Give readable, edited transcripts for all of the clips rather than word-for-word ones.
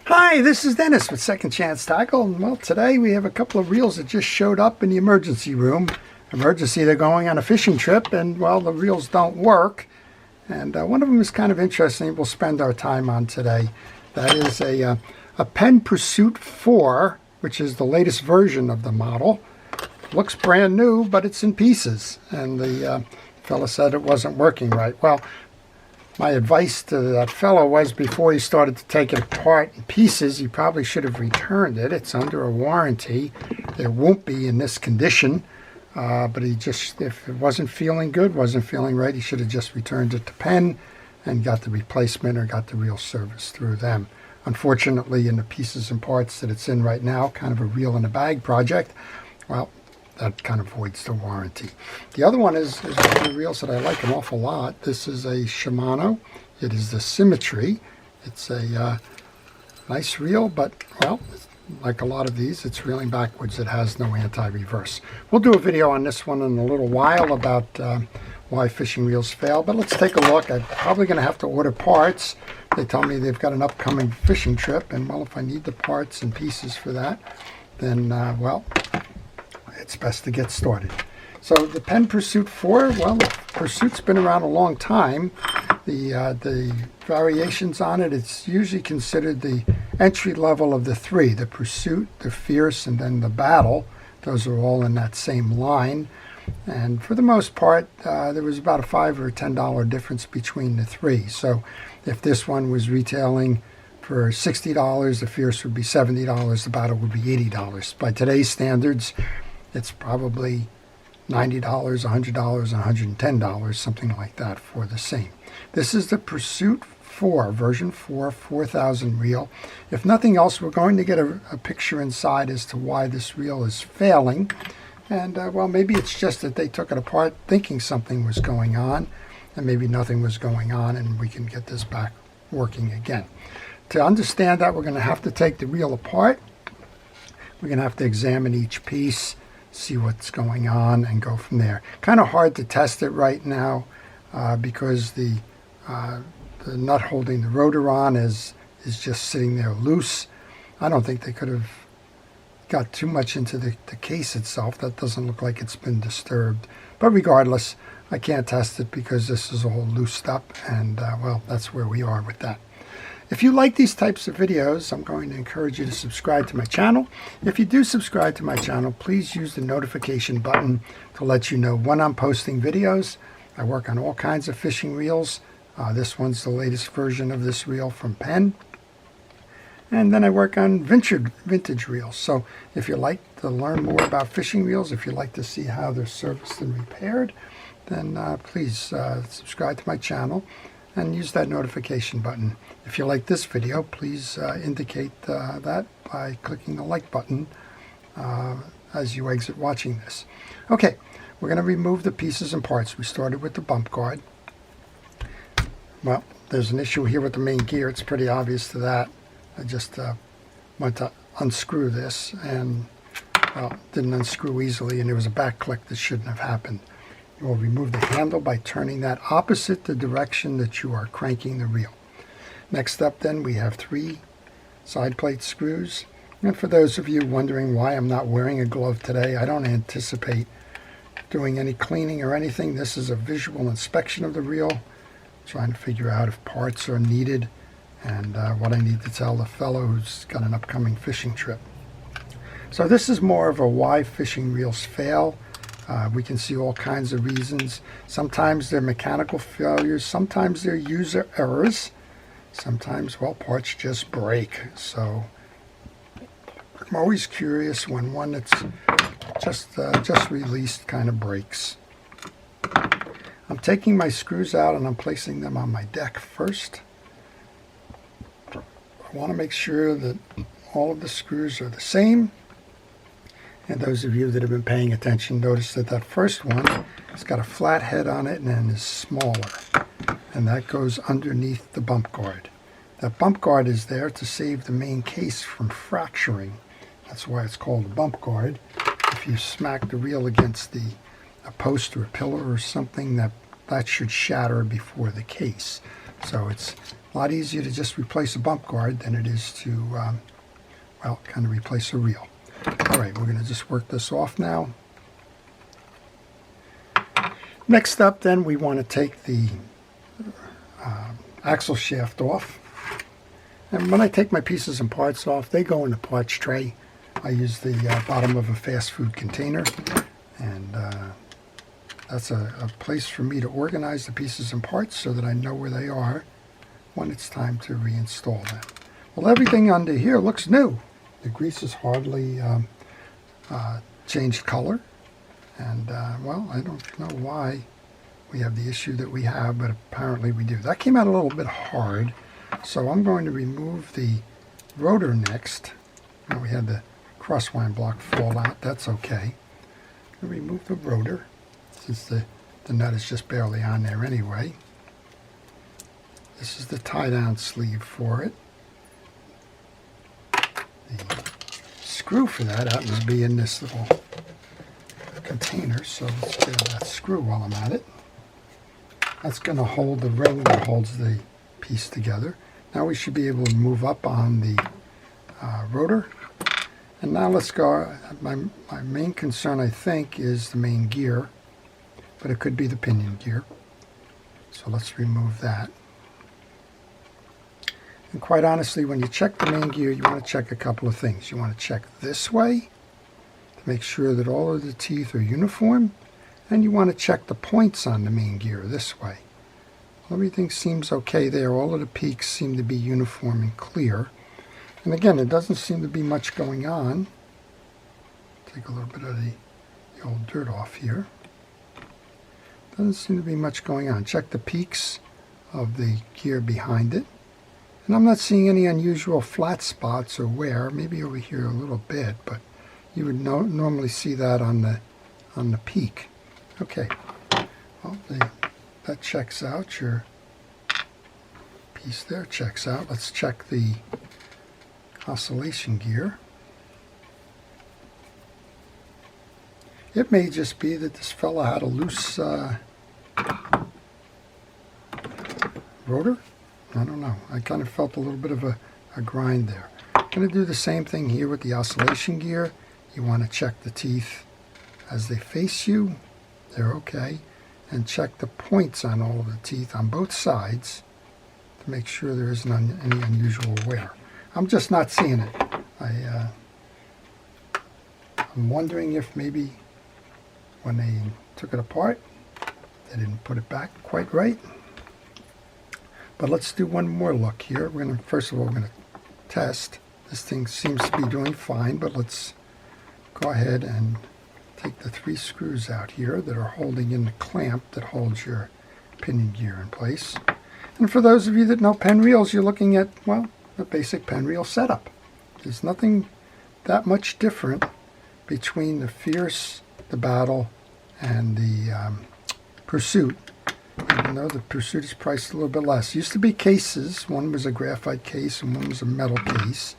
Hi, this is Dennis with Second Chance Tackle. And well, today we have a couple of reels that just showed up in the emergency room. Emergency, they're going on a fishing trip, and well, the reels don't work. And one of them is kind of interesting. We'll spend our time on today. That is a Penn Pursuit IV, which is the latest version of the model. Looks brand new, but it's in pieces. And the fella said it wasn't working right. Well, my advice to that fellow was before he started to take it apart in pieces, he probably should have returned it. It's under a warranty. It won't be in this condition, but he just, if it wasn't feeling good, wasn't feeling right, he should have just returned it to Penn and got the replacement or got the reel service through them. Unfortunately, in the pieces and parts that it's in right now, kind of a reel in a bag project, well, that kind of voids the warranty. The other one is one of the reels that I like an awful lot. This is a Shimano. It is the Symmetry. It's a nice reel, but, well, like a lot of these, it's reeling backwards. It has no anti-reverse. We'll do a video on this one in a little while about why fishing reels fail, but let's take a look. I'm probably going to have to order parts. They tell me they've got an upcoming fishing trip, and, well, if I need the parts and pieces for that, then, well, it's best to get started. So the Penn Pursuit IV, well, the Pursuit's been around a long time. The variations on it, it's usually considered the entry level of the three, the Pursuit, the Fierce, and then the Battle. Those are all in that same line. And for the most part, there was about a $5 or $10 difference between the three. So if this one was retailing for $60, the Fierce would be $70, the Battle would be $80. By today's standards, it's probably $90, $100, $110, something like that for the same. This is the Pursuit IV, version 4, 4000 reel. If nothing else, we're going to get a picture inside as to why this reel is failing. And, well, maybe it's just that they took it apart thinking something was going on, and maybe nothing was going on, and we can get this back working again. To understand that, we're going to have to take the reel apart. We're going to have to examine each piece, see what's going on, and go from there. Kind of hard to test it right now because the nut holding the rotor on is just sitting there loose. I don't think they could have got too much into the case itself. That doesn't look like it's been disturbed. But regardless, I can't test it because this is all loosed up, and well, that's where we are with that. If you like these types of videos, I'm going to encourage you to subscribe to my channel. If you do subscribe to my channel, please use the notification button to let you know when I'm posting videos. I work on all kinds of fishing reels. This one's the latest version of this reel from Penn. And then I work on vintage reels. So if you like to learn more about fishing reels, if you like to see how they're serviced and repaired, then please subscribe to my channel and use that notification button. If you like this video, please indicate that by clicking the like button as you exit watching this. Okay, we're going to remove the pieces and parts. We started with the bump guard. Well, there's an issue here with the main gear. It's pretty obvious to that. I just went to unscrew this and, well, didn't unscrew easily, and there was a back click that shouldn't have happened. You will remove the handle by turning that opposite the direction that you are cranking the reel. Next up then, we have 3 side plate screws. And for those of you wondering why I'm not wearing a glove today, I don't anticipate doing any cleaning or anything. This is a visual inspection of the reel, trying to figure out if parts are needed and what I need to tell the fellow who's got an upcoming fishing trip. So this is more of a why fishing reels fail. We can see all kinds of reasons. Sometimes they're mechanical failures, sometimes they're user errors, sometimes, well, parts just break. So I'm always curious when one that's just released kind of breaks. I'm taking my screws out and I'm placing them on my deck first. I want to make sure that all of the screws are the same. And those of you that have been paying attention notice that that first one has got a flat head on it and then is smaller. And that goes underneath the bump guard. That bump guard is there to save the main case from fracturing. That's why it's called a bump guard. If you smack the reel against a post or a pillar or something, that should shatter before the case. So it's A lot easier to just replace a bump guard than it is to, well, kind of replace a reel. All right, we're going to just work this off now. Next up, then, we want to take the axle shaft off. And when I take my pieces and parts off, they go in the parts tray. I use the bottom of a fast food container, and that's a place for me to organize the pieces and parts so that I know where they are when it's time to reinstall them. Well, everything under here looks new. The grease has hardly changed color, and well, I don't know why we have the issue that we have, but apparently we do. That came out a little bit hard, so I'm going to remove the rotor next. Now we had the crosswind block fall out. That's okay. I'll remove the rotor since the nut is just barely on there anyway. This is the tie-down sleeve for it. The screw for that happens to be in this little container, so let's get that screw while I'm at it. That's going to hold the ring that holds the piece together. Now we should be able to move up on the rotor. And now let's go. My main concern, I think, is the main gear, but it could be the pinion gear. So let's remove that. And quite honestly, when you check the main gear, you want to check a couple of things. You want to check this way to make sure that all of the teeth are uniform, and you want to check the points on the main gear this way. Everything seems okay there. All of the peaks seem to be uniform and clear. And again, there doesn't seem to be much going on. Take a little bit of the old dirt off here. Doesn't seem to be much going on. Check the peaks of the gear behind it. And I'm not seeing any unusual flat spots or wear. Maybe over here a little bit, but you would normally see that on the peak. Okay, well, that checks out. Your piece there checks out. Let's check the oscillation gear. It may just be that this fella had a loose rotor. I don't know. I kind of felt a little bit of a grind there. I'm going to do the same thing here with the oscillation gear. You want to check the teeth as they face you. They're okay. And check the points on all of the teeth on both sides to make sure there isn't any unusual wear. I'm just not seeing it. I'm wondering if maybe when they took it apart, they didn't put it back quite right. But let's do one more look here. First of all, we're going to test. This thing seems to be doing fine, but let's go ahead and take the 3 screws out here that are holding in the clamp that holds your pinion gear in place. And for those of you that know Penn reels, you're looking at, well, a basic Penn reel setup. There's nothing that much different between the Fierce, the Battle, and the Pursuit. Even though the Pursuit is priced a little bit less. Used to be cases. One was a graphite case and one was a metal case.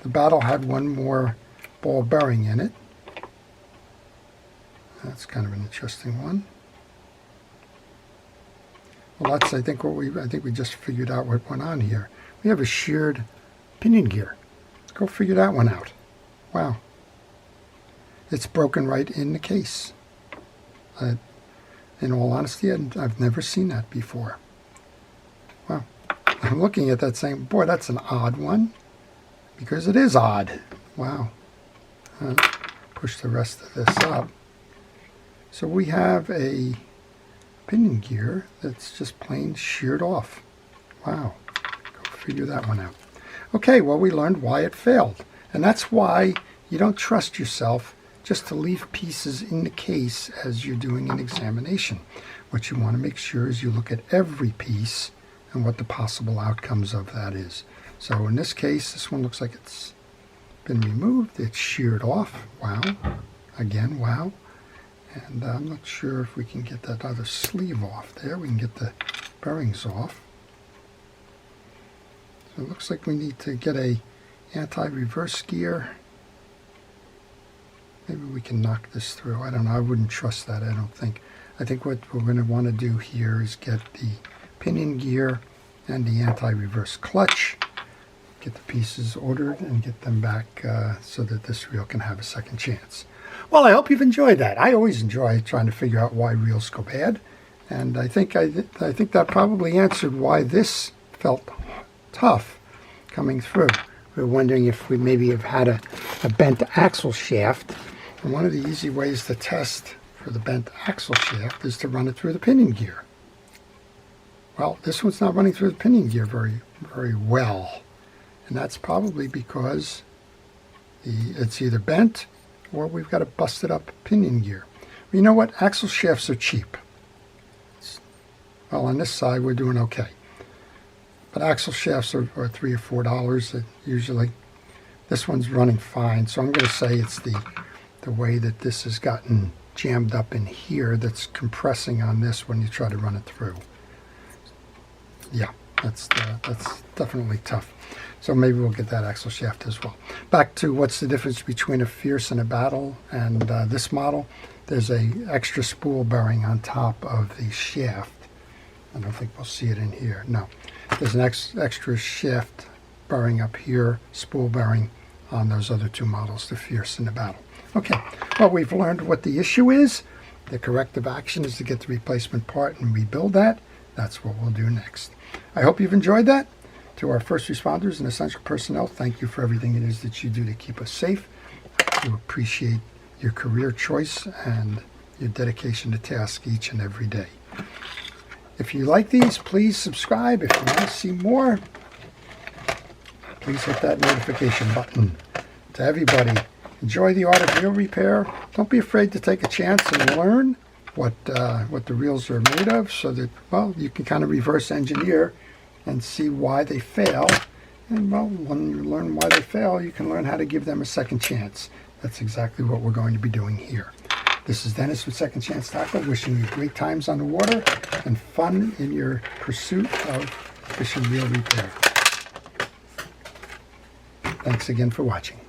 The Battle had one more ball bearing in it. That's kind of an interesting one. Well, that's I think we just figured out what went on here. We have a sheared pinion gear. Go figure that one out. Wow. It's broken right in the case. In all honesty, I've never seen that before. Wow. I'm looking at that saying, boy, that's an odd one. Because it is odd. Wow. Push the rest of this up. So we have a pinion gear that's just plain sheared off. Wow. Go figure that one out. Okay, well, we learned why it failed. And that's why you don't trust yourself just to leave pieces in the case as you're doing an examination. What you want to make sure is you look at every piece and what the possible outcomes of that is. So in this case, this one looks like it's been removed. It's sheared off. Wow. Again, wow. And I'm not sure if we can get that other sleeve off there. We can get the bearings off. So it looks like we need to get a anti-reverse gear. Maybe we can knock this through. I don't know. I wouldn't trust that, I don't think. I think what we're going to want to do here is get the pinion gear and the anti-reverse clutch. Get the pieces ordered and get them back so that this reel can have a second chance. Well, I hope you've enjoyed that. I always enjoy trying to figure out why reels go bad, and I think that probably answered why this felt tough coming through. We were wondering if we maybe have had a bent axle shaft, and one of the easy ways to test for the bent axle shaft is to run it through the pinion gear. Well, this one's not running through the pinion gear very well, and that's probably because it's either bent or we've got a busted up pinion gear. You know what? Axle shafts are cheap. Well, on this side we're doing okay. But axle shafts are $3 or $4 usually. This one's running fine, so I'm going to say it's the way that this has gotten jammed up in here that's compressing on this when you try to run it through. Yeah, that's definitely tough. So maybe we'll get that axle shaft as well. Back to what's the difference between a Fierce and a Battle and this model. There's a extra spool bearing on top of the shaft. I don't think we'll see it in here. No. There's an extra shaft bearing up here, spool bearing on those other two models, the Fierce and the Battle. Okay, well, we've learned what the issue is. The corrective action is to get the replacement part and rebuild that. That's what we'll do next. I hope you've enjoyed that. To our first responders and essential personnel, thank you for everything it is that you do to keep us safe. We appreciate your career choice and your dedication to task each and every day. If you like these, please subscribe. If you want to see more, please hit that notification button. To everybody, enjoy the art of reel repair. Don't be afraid to take a chance and learn what the reels are made of, so that, well, you can kind of reverse engineer and see why they fail. And, well, when you learn why they fail, you can learn how to give them a second chance. That's exactly what we're going to be doing here. This is Dennis with Second Chance Tackle, wishing you great times on the water and fun in your pursuit of fishing reel repair. Thanks again for watching.